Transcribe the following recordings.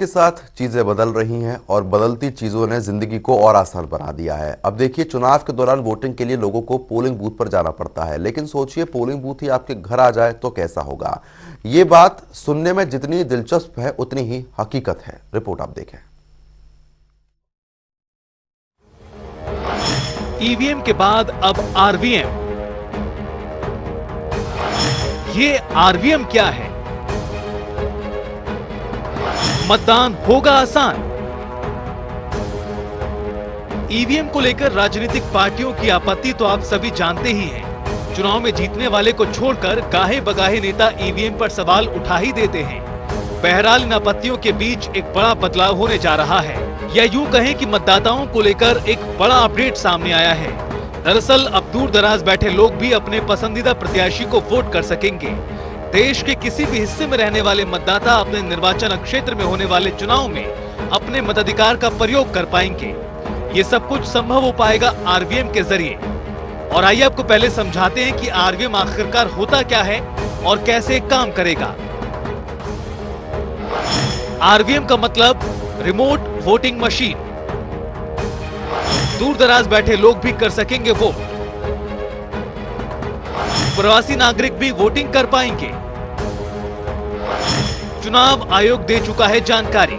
के साथ चीजें बदल रही हैं और बदलती चीजों ने जिंदगी को और आसान बना दिया है। अब देखिए, चुनाव के दौरान वोटिंग के लिए लोगों को पोलिंग बूथ पर जाना पड़ता है, लेकिन सोचिए पोलिंग बूथ ही आपके घर आ जाए तो कैसा होगा। ये बात सुनने में जितनी दिलचस्प है उतनी ही हकीकत है। रिपोर्ट आप देखें। ईवीएम के बाद अब आरवीएम। ये आरवीएम क्या है? मतदान होगा आसान। ईवीएम को लेकर राजनीतिक पार्टियों की आपत्ति तो आप सभी जानते ही हैं। चुनाव में जीतने वाले को छोड़कर गाहे बगाहे नेता ईवीएम पर सवाल उठा ही देते हैं। बहरहाल इन आपत्तियों के बीच एक बड़ा बदलाव होने जा रहा है, या यूं कहें कि मतदाताओं को लेकर एक बड़ा अपडेट सामने आया है। दरअसल अब दूर दराज बैठे लोग भी अपने पसंदीदा प्रत्याशी को वोट कर सकेंगे। देश के किसी भी हिस्से में रहने वाले मतदाता अपने निर्वाचन क्षेत्र में होने वाले चुनाव में अपने मताधिकार का प्रयोग कर पाएंगे। ये सब कुछ संभव हो पाएगा आरवीएम के जरिए। और आइए आपको पहले समझाते हैं कि आरवीएम आखिरकार होता क्या है और कैसे काम करेगा। आरवीएम का मतलब रिमोट वोटिंग मशीन। दूर दराज बैठे लोग भी कर सकेंगे वोट। प्रवासी नागरिक भी वोटिंग कर पाएंगे। चुनाव आयोग दे चुका है जानकारी।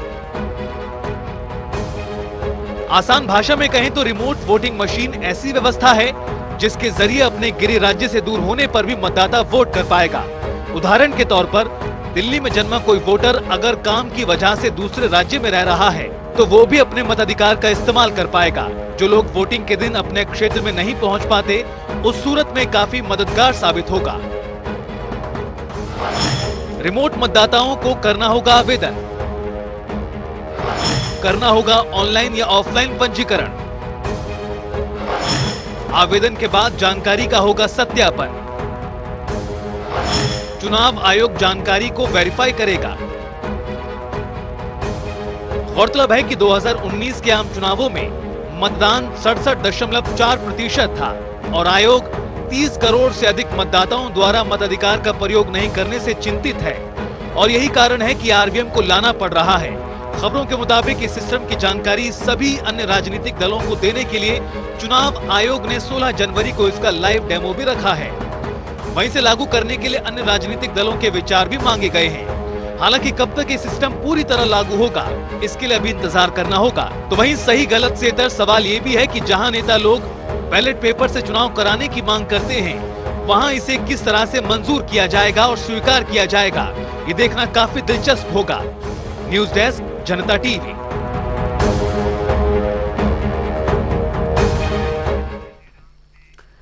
आसान भाषा में कहें तो रिमोट वोटिंग मशीन ऐसी व्यवस्था है जिसके जरिए अपने गृह राज्य से दूर होने पर भी मतदाता वोट कर पाएगा। उदाहरण के तौर पर दिल्ली में जन्मा कोई वोटर अगर काम की वजह से दूसरे राज्य में रह रहा है तो वो भी अपने मताधिकार का इस्तेमाल कर पाएगा। जो लोग वोटिंग के दिन अपने क्षेत्र में नहीं पहुंच पाते, उस सूरत में काफी मददगार साबित होगा। रिमोट मतदाताओं को करना होगा आवेदन, करना होगा ऑनलाइन या ऑफलाइन पंजीकरण। आवेदन के बाद जानकारी का होगा सत्यापन। चुनाव आयोग जानकारी को वेरीफाई करेगा। गौरतलब है कि 2019 के आम चुनावों में मतदान 67.4% था और आयोग 30 करोड़ से अधिक मतदाताओं द्वारा मताधिकार का प्रयोग नहीं करने से चिंतित है और यही कारण है कि आरवीएम को लाना पड़ रहा है। खबरों के मुताबिक इस सिस्टम की जानकारी सभी अन्य राजनीतिक दलों को देने के लिए चुनाव आयोग ने 16 जनवरी को इसका लाइव डेमो भी रखा है। वहीं से लागू करने के लिए अन्य राजनीतिक दलों के विचार भी मांगे गए हैं। हालांकि कब तक ये सिस्टम पूरी तरह लागू होगा, इसके लिए अभी इंतजार करना होगा। तो वहीं सही गलत से इतर सवाल ये भी है कि जहां नेता लोग बैलेट पेपर से चुनाव कराने की मांग करते हैं, वहां इसे किस तरह से मंजूर किया जाएगा और स्वीकार किया जाएगा, ये देखना काफी दिलचस्प होगा। न्यूज़ डेस्क, जनता टीवी।